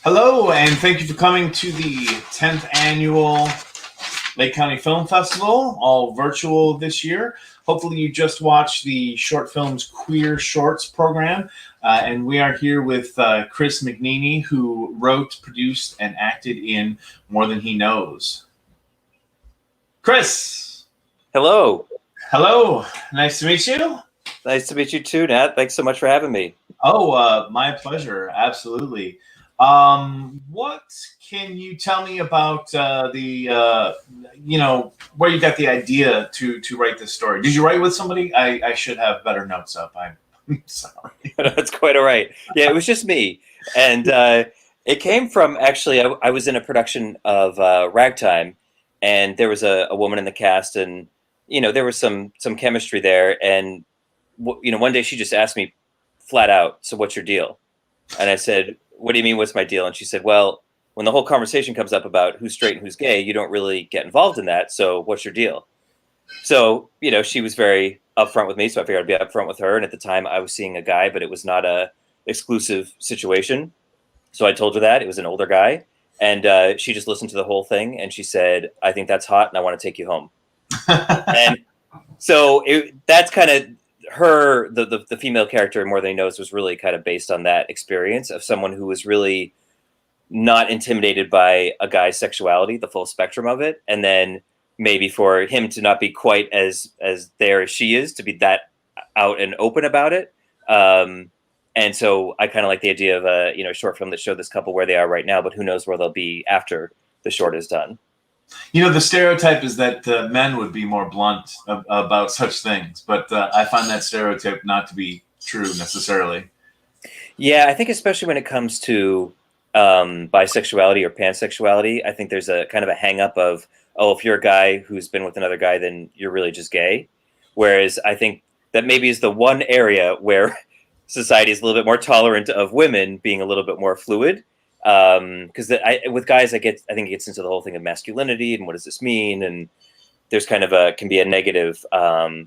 Hello, and thank you for coming to the 10th annual Lake County Film Festival, all virtual this year. Hopefully you just watched the Short Films Queer Shorts program, and we are here with Chris McNeely, who wrote, produced, and acted in More Than He Knows. Chris! Hello. Hello, nice to meet you. Nice to meet you too, Nat. Thanks so much for having me. Oh, my pleasure, absolutely. What can you tell me about where you got the idea to write this story? Did you write with somebody? I should have better notes up. I'm sorry. That's quite all right. Yeah, it was just me. And it came from, actually, I was in a production of Ragtime, and there was a woman in the cast, and, there was some chemistry there. And, one day she just asked me flat out, "So what's your deal?" And I said, "What do you mean, what's my deal?" And she said, "Well, when the whole conversation comes up about who's straight and who's gay, you don't really get involved in that. So what's your deal?" So, she was very upfront with me. So I figured I'd be upfront with her. And at the time I was seeing a guy, but it was not a exclusive situation. So I told her that it was an older guy, and she just listened to the whole thing. And she said, "I think that's hot, and I want to take you home." And so that's kind of her, the female character in More Than He Knows was really kind of based on that experience of someone who was really not intimidated by a guy's sexuality, the full spectrum of it. And then maybe for him to not be quite as there as she is, to be that out and open about it. And so I kind of like the idea of a short film that showed this couple where they are right now, but who knows where they'll be after the short is done. The stereotype is that men would be more blunt about such things, but I find that stereotype not to be true necessarily. Yeah, I think especially when it comes to bisexuality or pansexuality, I think there's a kind of a hang up of, oh, if you're a guy who's been with another guy, then you're really just gay. Whereas I think that maybe is the one area where society is a little bit more tolerant of women being a little bit more fluid. Because with guys, I think it gets into the whole thing of masculinity and what does this mean, and there's kind of can be a negative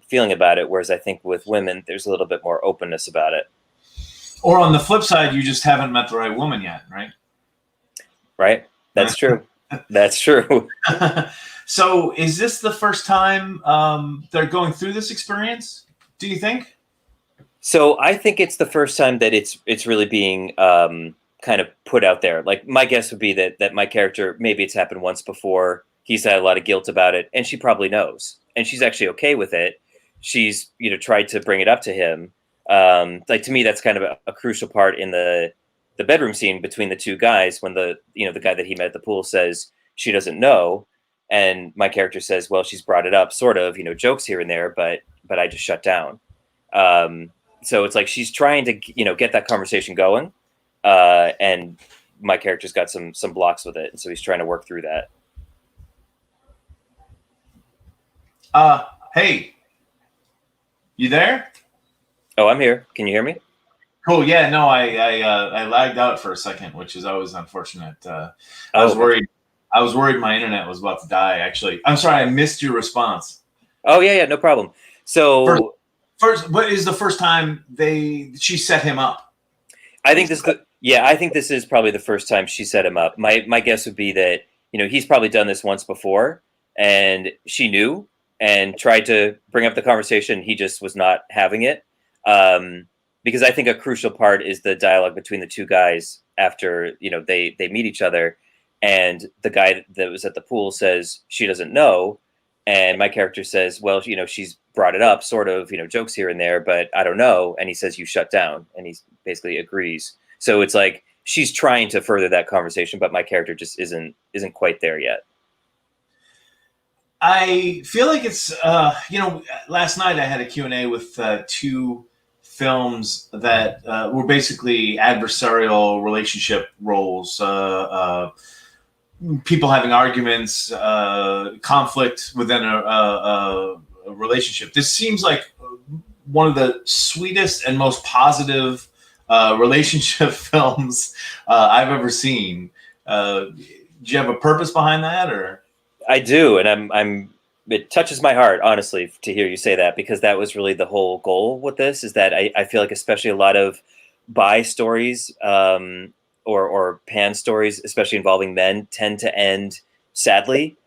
feeling about it. Whereas I think with women, there's a little bit more openness about it. Or on the flip side, you just haven't met the right woman yet, right? Right. That's true. That's true. So is this the first time they're going through this experience, do you think? So I think it's the first time that it's really being kind of put out there. Like, my guess would be that my character, maybe it's happened once before. He's had a lot of guilt about it, and she probably knows, and she's actually okay with it. She's tried to bring it up to him. Like, to me, that's kind of a crucial part in the bedroom scene between the two guys, when the guy that he met at the pool says she doesn't know, and my character says, well, she's brought it up, sort of, jokes here and there, but I just shut down. So it's like she's trying to get that conversation going, and my character's got some blocks with it, and so he's trying to work through that. Hey, you there? Oh, I'm here. Can you hear me? Cool. Yeah. No, I lagged out for a second, which is always unfortunate. I was worried. I was worried my internet was about to die. Actually, I'm sorry, I missed your response. Oh yeah, no problem. So first, what is the first time she set him up? I think this is probably the first time she set him up. My guess would be that he's probably done this once before, and she knew and tried to bring up the conversation. He just was not having it. Because I think a crucial part is the dialogue between the two guys after they meet each other, and the guy that was at the pool says she doesn't know, and my character says, well, she's brought it up, sort of, jokes here and there, but I don't know, and he says you shut down, and he basically agrees. So it's like she's trying to further that conversation, but my character just isn't quite there yet. I feel like it's last night I had a Q&A with two films that were basically adversarial relationship roles, people having arguments, conflict within a relationship. This seems like one of the sweetest and most positive relationship films I've ever seen. Do you have a purpose behind that, or? I do, and it touches my heart, honestly, to hear you say that, because that was really the whole goal with this, is that I feel like especially a lot of bi stories or pan stories, especially involving men, tend to end sadly.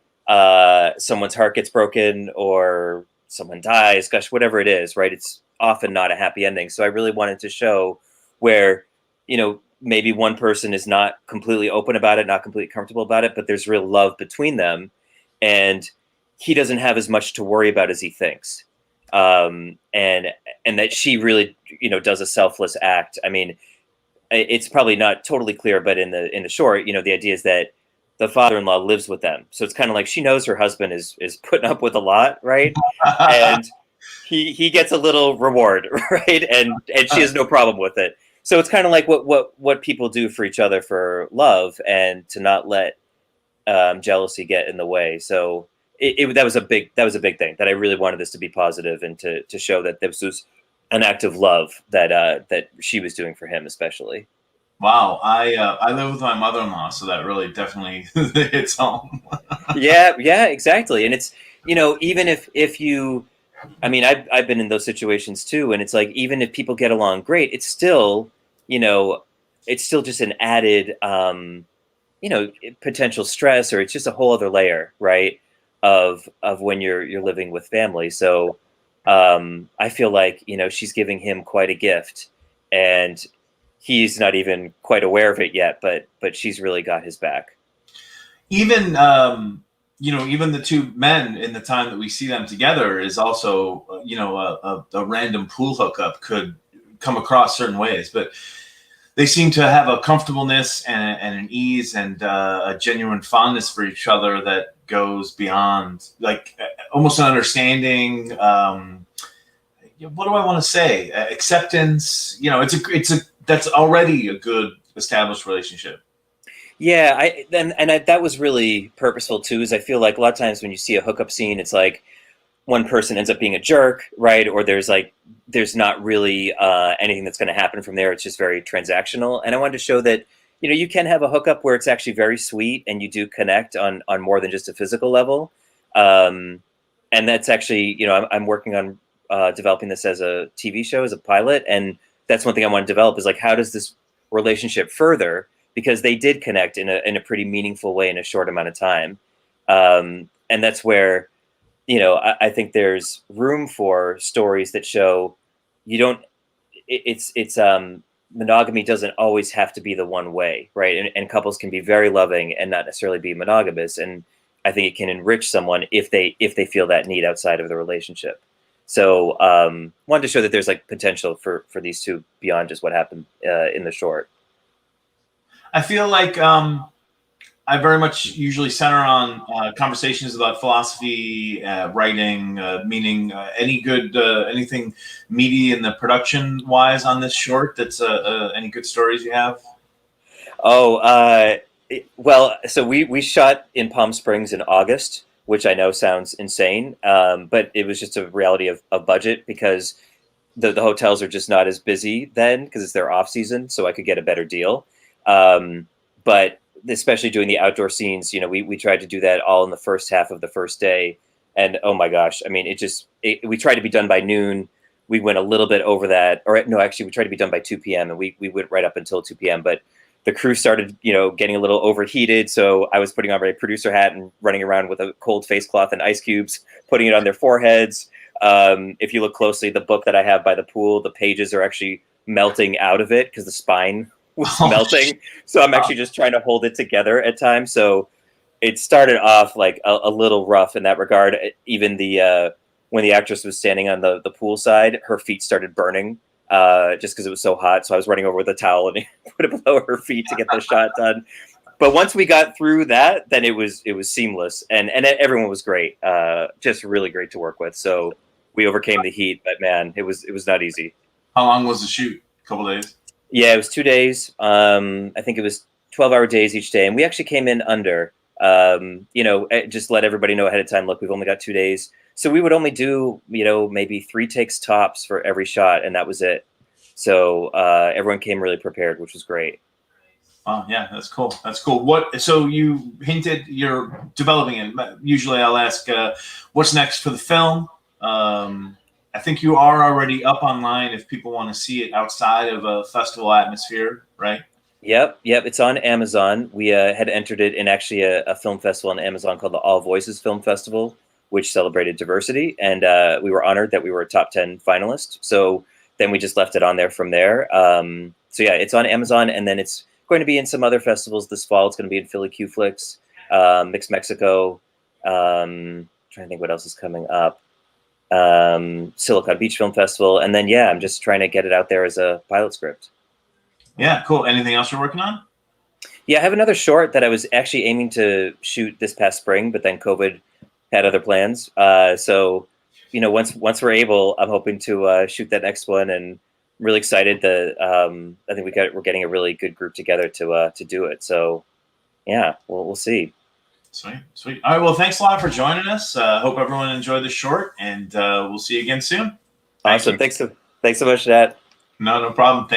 Someone's heart gets broken or someone dies, gosh, whatever it is, right? It's often not a happy ending. So I really wanted to show where, maybe one person is not completely open about it, not completely comfortable about it, but there's real love between them. And he doesn't have as much to worry about as he thinks. And that she really, does a selfless act. I mean, it's probably not totally clear, but in the short, the idea is that the father-in-law lives with them, so it's kind of like she knows her husband is putting up with a lot, right? And he gets a little reward, right? And she has no problem with it. So it's kind of like what people do for each other for love, and to not let jealousy get in the way. So that was a big thing that I really wanted this to be positive, and to show that this was an act of love that she was doing for him, especially. Wow, I live with my mother-in-law, so that really definitely hits home. Yeah, exactly. And it's, even if you, I mean, I've been in those situations too, and it's like, even if people get along great, it's still, it's still just an added, potential stress, or it's just a whole other layer, right? Of when you're living with family. So I feel like, she's giving him quite a gift, and he's not even quite aware of it yet, but she's really got his back. Even even the two men in the time that we see them together is also a random pool hookup could come across certain ways, but they seem to have a comfortableness and an ease and a genuine fondness for each other that goes beyond, like, almost an understanding. What do I want to say? Acceptance. It's a that's already a good established relationship. Yeah, that was really purposeful too. Is I feel like a lot of times when you see a hookup scene, it's like one person ends up being a jerk, right? Or there's not really anything that's going to happen from there. It's just very transactional. And I wanted to show that you can have a hookup where it's actually very sweet, and you do connect on more than just a physical level. Um, and that's actually, I'm working on developing this as a TV show, as a pilot, and that's one thing I want to develop, is like, how does this relationship further? Because they did connect in a pretty meaningful way in a short amount of time. And that's where, I think there's room for stories that show you don't, it's monogamy doesn't always have to be the one way, right? And couples can be very loving and not necessarily be monogamous. And I think it can enrich someone if they feel that need outside of the relationship. So wanted to show that there's like potential for these two beyond just what happened in the short. I feel like I very much usually center on conversations about philosophy, writing, meaning any good anything meaty in the production wise on this short. That's any good stories you have? Oh, well, so we shot in Palm Springs in August, which I know sounds insane, but it was just a reality of budget, because the hotels are just not as busy then, because it's their off season, so I could get a better deal. But especially doing the outdoor scenes, we tried to do that all in the first half of the first day, and oh my gosh, I mean, we tried to be done by noon. We went a little bit over that, or no, actually, we tried to be done by 2 p.m. and we went right up until 2 p.m. But the crew started, getting a little overheated. So I was putting on my producer hat and running around with a cold face cloth and ice cubes, putting it on their foreheads. If you look closely, the book that I have by the pool, the pages are actually melting out of it because the spine was melting. So I'm actually just trying to hold it together at times. So it started off like a little rough in that regard. Even when the actress was standing on the pool side, her feet started burning just because it was so hot. So I was running over with a towel and put it below her feet to get the shot done. But once we got through that, then it was seamless, and everyone was great. Just really great to work with. So we overcame the heat, but man, it was not easy. How long was the shoot? A couple days. Yeah, it was 2 days. I think it was 12-hour days each day, and we actually came in under. Just let everybody know ahead of time. Look, we've only got 2 days. So we would only do, maybe 3 takes tops for every shot, and that was it. So everyone came really prepared, which was great. Oh, yeah, that's cool. That's cool. So you hinted you're developing it. Usually I'll ask, what's next for the film? I think you are already up online if people want to see it outside of a festival atmosphere, right? Yep, it's on Amazon. We had entered it in actually a film festival on Amazon called the All Voices Film Festival, which celebrated diversity, and we were honored that we were a top 10 finalist. So then we just left it on there from there. So yeah, it's on Amazon, and then it's going to be in some other festivals this fall. It's going to be in Philly Q Flix, Mix Mexico. Trying to think what else is coming up. Silicon Beach Film Festival, and then yeah, I'm just trying to get it out there as a pilot script. Yeah, cool. Anything else you're working on? Yeah, I have another short that I was actually aiming to shoot this past spring, but then COVID had other plans. So, once we're able, I'm hoping to shoot that next one, and I'm really excited that I think we're getting a really good group together to do it. So, yeah, we'll see. Sweet, sweet. All right. Well, thanks a lot for joining us. Hope everyone enjoyed the short, and we'll see you again soon. Thank Awesome. you. Thanks so much, Nat. No problem. Thank